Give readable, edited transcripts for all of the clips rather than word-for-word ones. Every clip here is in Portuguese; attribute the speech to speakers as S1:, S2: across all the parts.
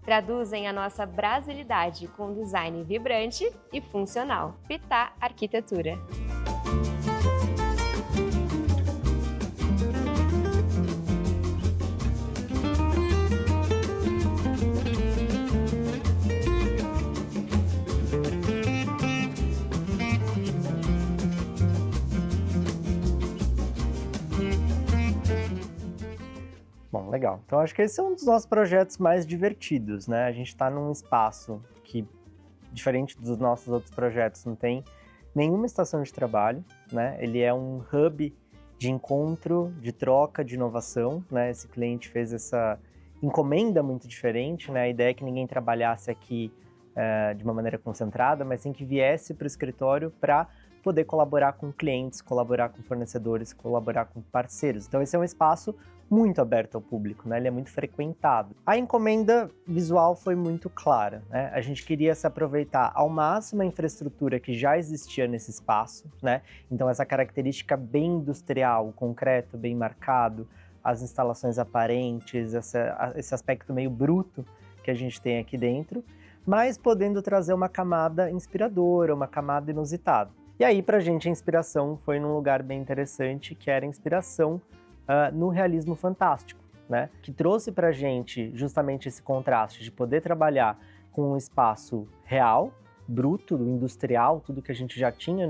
S1: traduzem a nossa brasilidade com um design vibrante e funcional. Pitá Arquitetura.
S2: Bom, legal. Então acho que esse é um dos nossos projetos mais divertidos, né? A gente está num espaço que, diferente dos nossos outros projetos, não tem nenhuma estação de trabalho, né? Ele é um hub de encontro, de troca, de inovação, né? Esse cliente fez essa encomenda muito diferente, né? A ideia é que ninguém trabalhasse aqui de uma maneira concentrada, mas sim que viesse para o escritório para poder colaborar com clientes, colaborar com fornecedores, colaborar com parceiros. Então esse é um espaço muito aberto ao público, né? Ele é muito frequentado. A encomenda visual foi muito clara, né? A gente queria se aproveitar ao máximo a infraestrutura que já existia nesse espaço, né? Então essa característica bem industrial, o concreto bem marcado, as instalações aparentes, esse aspecto meio bruto que a gente tem aqui dentro, mas podendo trazer uma camada inspiradora, uma camada inusitada. E aí, pra gente, a inspiração foi num lugar bem interessante, que era a inspiração no realismo fantástico, né? Que trouxe pra gente justamente esse contraste de poder trabalhar com um espaço real, bruto, industrial, tudo que a gente já tinha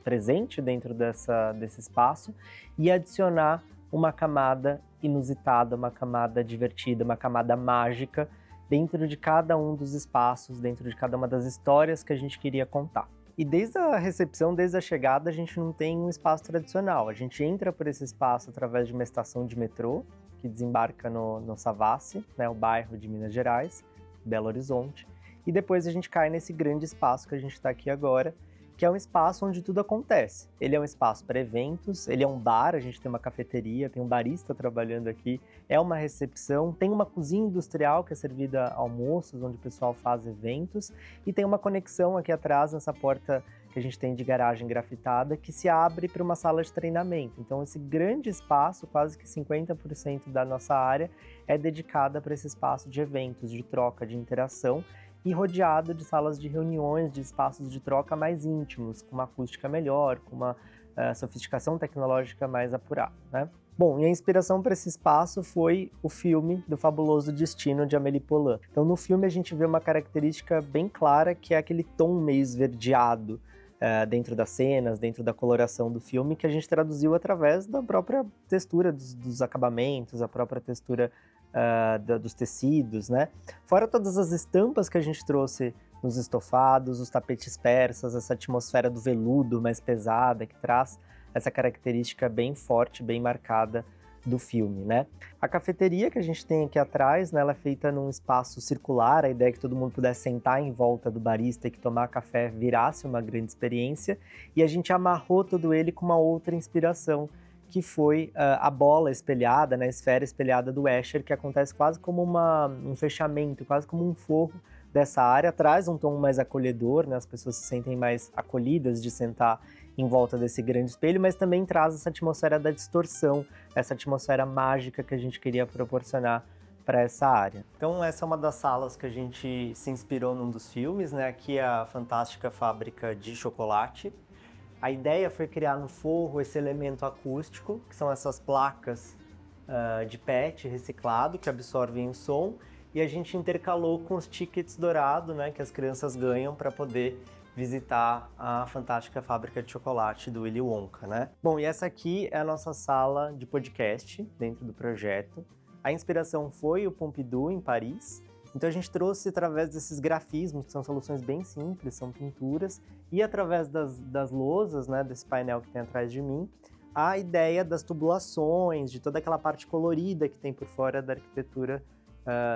S2: presente dentro desse espaço, e adicionar uma camada inusitada, uma camada divertida, uma camada mágica dentro de cada um dos espaços, dentro de cada uma das histórias que a gente queria contar. E desde a recepção, desde a chegada, a gente não tem um espaço tradicional. A gente entra por esse espaço através de uma estação de metrô, que desembarca no Savassi, né, o bairro de Minas Gerais, Belo Horizonte. E depois a gente cai nesse grande espaço que a gente está aqui agora, que é um espaço onde tudo acontece. Ele é um espaço para eventos, ele é um bar, a gente tem uma cafeteria, tem um barista trabalhando aqui, é uma recepção, tem uma cozinha industrial que é servida a almoços, onde o pessoal faz eventos, e tem uma conexão aqui atrás, nessa porta que a gente tem de garagem grafitada, que se abre para uma sala de treinamento. Então esse grande espaço, quase que 50% da nossa área, é dedicada para esse espaço de eventos, de troca, de interação, e rodeado de salas de reuniões, de espaços de troca mais íntimos, com uma acústica melhor, com uma sofisticação tecnológica mais apurada, né? Bom, e a inspiração para esse espaço foi o filme do Fabuloso Destino de Amélie Poulain. Então no filme a gente vê uma característica bem clara, que é aquele tom meio esverdeado dentro das cenas, dentro da coloração do filme, que a gente traduziu através da própria textura dos acabamentos, a própria textura dos tecidos, né? Fora todas as estampas que a gente trouxe nos estofados, os tapetes persas, essa atmosfera do veludo mais pesada que traz essa característica bem forte, bem marcada do filme, né? A cafeteria que a gente tem aqui atrás, né, ela é feita num espaço circular, a ideia é que todo mundo pudesse sentar em volta do barista e que tomar café virasse uma grande experiência, e a gente amarrou todo ele com uma outra inspiração, que foi a bola espelhada, né, a esfera espelhada do Escher, que acontece quase como um fechamento, quase como um forro dessa área, traz um tom mais acolhedor, né, as pessoas se sentem mais acolhidas de sentar em volta desse grande espelho, mas também traz essa atmosfera da distorção, essa atmosfera mágica que a gente queria proporcionar para essa área. Então essa é uma das salas que a gente se inspirou num dos filmes, né, aqui é a Fantástica Fábrica de Chocolate. A ideia foi criar no forro esse elemento acústico, que são essas placas de PET reciclado, que absorvem o som, e a gente intercalou com os tickets dourados, né, que as crianças ganham para poder visitar a Fantástica Fábrica de Chocolate do Willy Wonka, né? Bom, e essa aqui é a nossa sala de podcast dentro do projeto. A inspiração foi o Pompidou, em Paris. Então a gente trouxe através desses grafismos, que são soluções bem simples, são pinturas, e através das lousas, né, desse painel que tem atrás de mim, a ideia das tubulações, de toda aquela parte colorida que tem por fora da arquitetura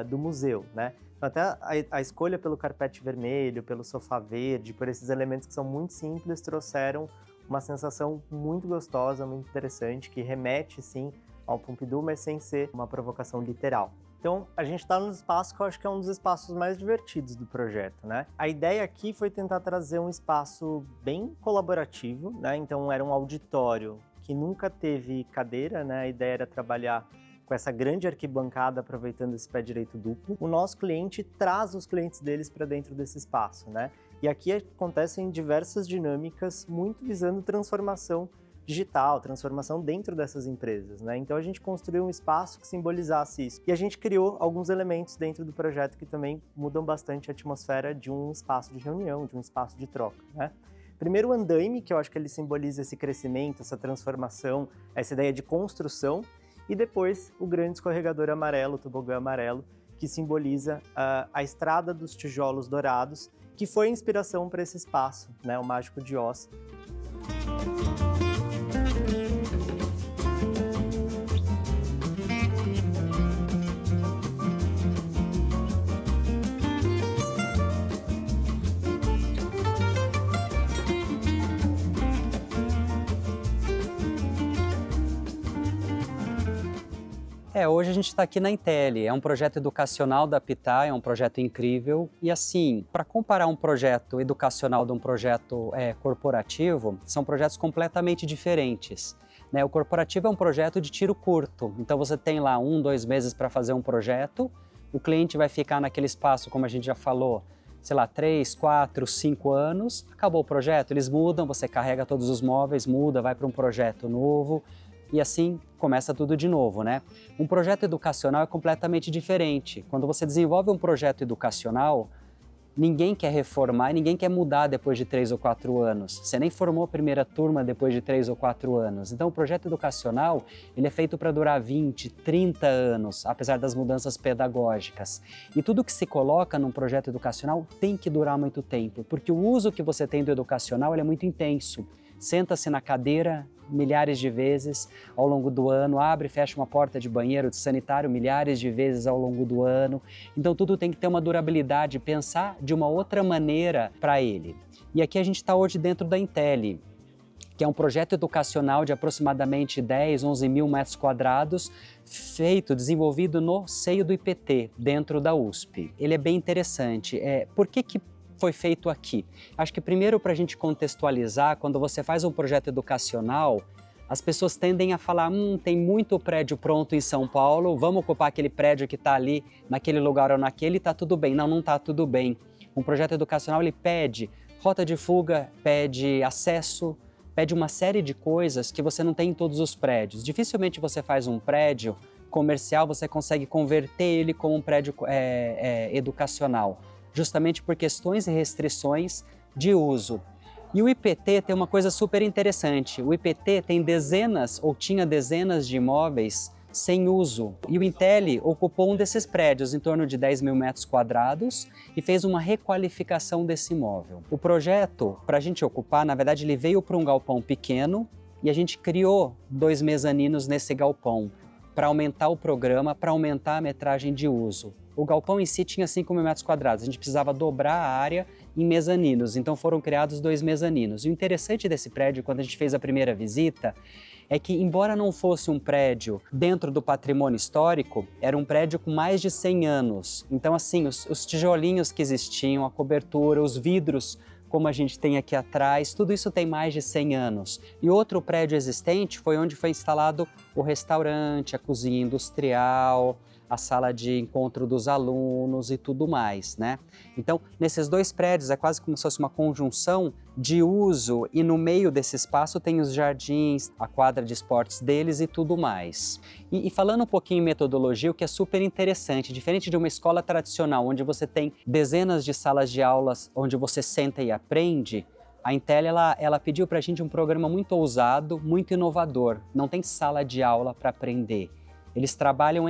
S2: do museu, né? Então, até a escolha pelo carpete vermelho, pelo sofá verde, por esses elementos que são muito simples, trouxeram uma sensação muito gostosa, muito interessante, que remete, sim, ao Pompidou, mas sem ser uma provocação literal. Então, a gente está num espaço que eu acho que é um dos espaços mais divertidos do projeto, né? A ideia aqui foi tentar trazer um espaço bem colaborativo, né? Então, era um auditório que nunca teve cadeira, né? A ideia era trabalhar com com essa grande arquibancada aproveitando esse pé direito duplo, o nosso cliente traz os clientes deles para dentro desse espaço, né? E aqui acontecem diversas dinâmicas muito visando transformação digital, transformação dentro dessas empresas, né? Então a gente construiu um espaço que simbolizasse isso. E a gente criou alguns elementos dentro do projeto que também mudam bastante a atmosfera de um espaço de reunião, de um espaço de troca, né? Primeiro o andaime, que eu acho que ele simboliza esse crescimento, essa transformação, essa ideia de construção, e depois o grande escorregador amarelo, o tobogã amarelo, que simboliza a estrada dos tijolos dourados, que foi a inspiração para esse espaço, né? O Mágico de Oz.
S3: Hoje a gente está aqui na Intel, é um projeto educacional da Pitá, é um projeto incrível e assim, para comparar um projeto educacional de um projeto corporativo, são projetos completamente diferentes. Né? O corporativo é um projeto de tiro curto, então você tem lá 1, 2 meses para fazer um projeto, o cliente vai ficar naquele espaço, como a gente já falou, sei lá, 3, 4, 5 anos, acabou o projeto, eles mudam, você carrega todos os móveis, muda, vai para um projeto novo, e assim começa tudo de novo, né? Um projeto educacional é completamente diferente. Quando você desenvolve um projeto educacional, ninguém quer reformar, ninguém quer mudar depois de 3 ou 4 anos. Você nem formou a primeira turma depois de 3 ou 4 anos. Então o projeto educacional, ele é feito para durar 20, 30 anos, apesar das mudanças pedagógicas. E tudo que se coloca num projeto educacional tem que durar muito tempo, porque o uso que você tem do educacional ele é muito intenso. Senta-se na cadeira milhares de vezes ao longo do ano, abre e fecha uma porta de banheiro, de sanitário milhares de vezes ao longo do ano. Então tudo tem que ter uma durabilidade, pensar de uma outra maneira para ele. E aqui a gente está hoje dentro da Intel, que é um projeto educacional de aproximadamente 10, 11 mil metros quadrados, desenvolvido no seio do IPT, dentro da USP. Ele é bem interessante. Por que foi feito aqui? Acho que primeiro para a gente contextualizar, quando você faz um projeto educacional, as pessoas tendem a falar, tem muito prédio pronto em São Paulo, vamos ocupar aquele prédio que está ali, naquele lugar ou naquele, está tudo bem. Não, não está tudo bem. Um projeto educacional, ele pede rota de fuga, pede acesso, pede uma série de coisas que você não tem em todos os prédios. Dificilmente você faz um prédio comercial, você consegue converter ele como um prédio educacional, justamente por questões e restrições de uso. E o IPT tem uma coisa super interessante. O IPT tem tinha dezenas de imóveis sem uso. E o Intel ocupou um desses prédios, em torno de 10 mil metros quadrados, e fez uma requalificação desse imóvel. O projeto, para a gente ocupar, na verdade, ele veio para um galpão pequeno e a gente criou 2 mezaninos nesse galpão para aumentar o programa, para aumentar a metragem de uso. O galpão em si tinha 5 mil metros quadrados, a gente precisava dobrar a área em mezaninos, então foram criados 2 mezaninos. E o interessante desse prédio, quando a gente fez a primeira visita, é que, embora não fosse um prédio dentro do patrimônio histórico, era um prédio com mais de 100 anos. Então, assim, os tijolinhos que existiam, a cobertura, os vidros, como a gente tem aqui atrás, tudo isso tem mais de 100 anos. E outro prédio existente foi onde foi instalado o restaurante, a cozinha industrial, a sala de encontro dos alunos e tudo mais, né? Então, nesses 2 prédios é quase como se fosse uma conjunção de uso e no meio desse espaço tem os jardins, a quadra de esportes deles e tudo mais. E falando um pouquinho em metodologia, o que é super interessante, diferente de uma escola tradicional, onde você tem dezenas de salas de aulas onde você senta e aprende, a Intel ela pediu para a gente um programa muito ousado, muito inovador. Não tem sala de aula para aprender. Eles trabalham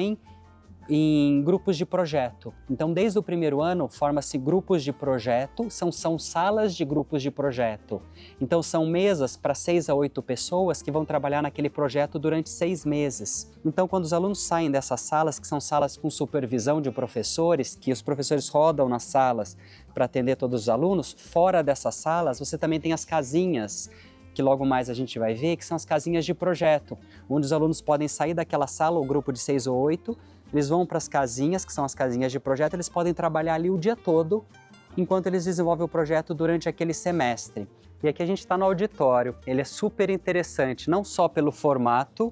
S3: em grupos de projeto. Então, desde o primeiro ano, forma-se grupos de projeto, são salas de grupos de projeto. Então, são mesas para 6 a 8 pessoas que vão trabalhar naquele projeto durante 6 meses. Então, quando os alunos saem dessas salas, que são salas com supervisão de professores, que os professores rodam nas salas para atender todos os alunos, fora dessas salas, você também tem as casinhas, que logo mais a gente vai ver, que são as casinhas de projeto, onde os alunos podem sair daquela sala, o grupo de 6 ou 8, eles vão para as casinhas, que são as casinhas de projeto, eles podem trabalhar ali o dia todo, enquanto eles desenvolvem o projeto durante aquele semestre. E aqui a gente está no auditório, ele é super interessante, não só pelo formato,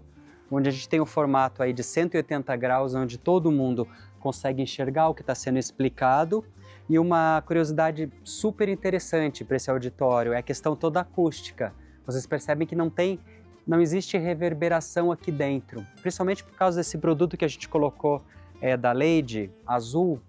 S3: onde a gente tem um formato aí de 180 graus, onde todo mundo consegue enxergar o que está sendo explicado. E uma curiosidade super interessante para esse auditório é a questão toda acústica. Vocês percebem que não existe reverberação aqui dentro, principalmente por causa desse produto que a gente colocou da Lady azul.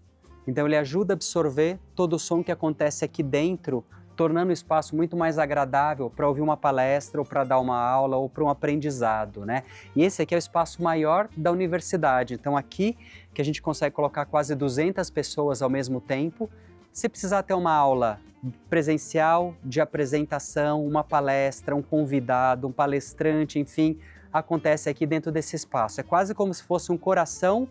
S3: Então ele ajuda a absorver todo o som que acontece aqui dentro, tornando o espaço muito mais agradável para ouvir uma palestra, ou para dar uma aula, ou para um aprendizado, né? E esse aqui é o espaço maior da universidade. Então aqui que a gente consegue colocar quase 200 pessoas ao mesmo tempo. Se precisar ter uma aula presencial, de apresentação, uma palestra, um convidado, um palestrante, enfim, acontece aqui dentro desse espaço. É quase como se fosse um coração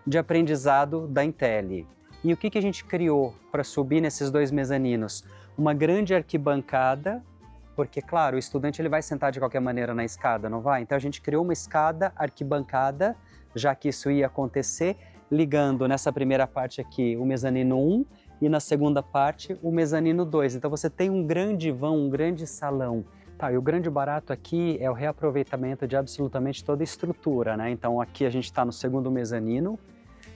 S3: de aprendizado da Intelli. E o que a gente criou para subir nesses 2 mezaninos? Uma grande arquibancada, porque, claro, o estudante ele vai sentar de qualquer maneira na escada, não vai? Então a gente criou uma escada arquibancada, já que isso ia acontecer, ligando nessa primeira parte aqui o mezanino 1 e na segunda parte o mezanino 2. Então você tem um grande vão, um grande salão. Tá, e o grande barato aqui é o reaproveitamento de absolutamente toda a estrutura, né? Então aqui a gente está no segundo mezanino,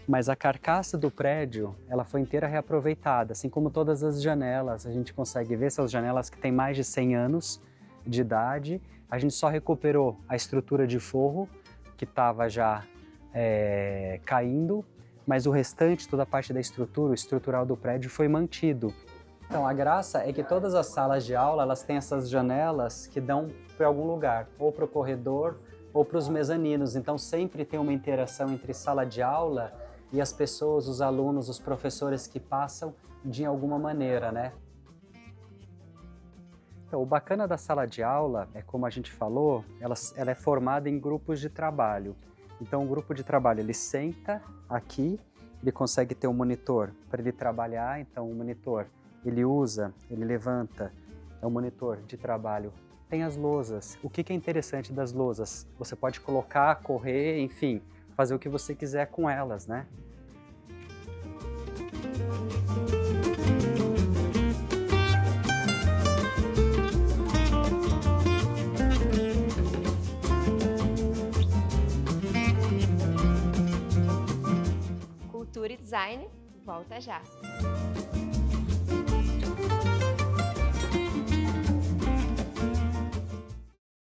S3: mas a carcaça do prédio, ela foi inteira reaproveitada, assim como todas as janelas. A gente consegue ver, são as janelas que têm mais de 100 anos de idade. A gente só recuperou a estrutura de forro, que estava já caindo, mas o restante, toda a parte da estrutura, o estrutural do prédio foi mantido. Então a graça é que todas as salas de aula, elas têm essas janelas que dão para algum lugar, ou para o corredor, ou para os mezaninos. Então sempre tem uma interação entre sala de aula e as pessoas, os alunos, os professores que passam de alguma maneira, né? Então, o bacana da sala de aula é, como a gente falou, ela é formada em grupos de trabalho. Então, o grupo de trabalho, ele senta aqui, ele consegue ter um monitor para ele trabalhar. Então, o monitor, ele usa, ele levanta, é um monitor de trabalho. Tem as lousas. O que é interessante das lousas? Você pode colocar, correr, enfim, fazer o que você quiser com elas, né?
S1: Cultura e Design volta já!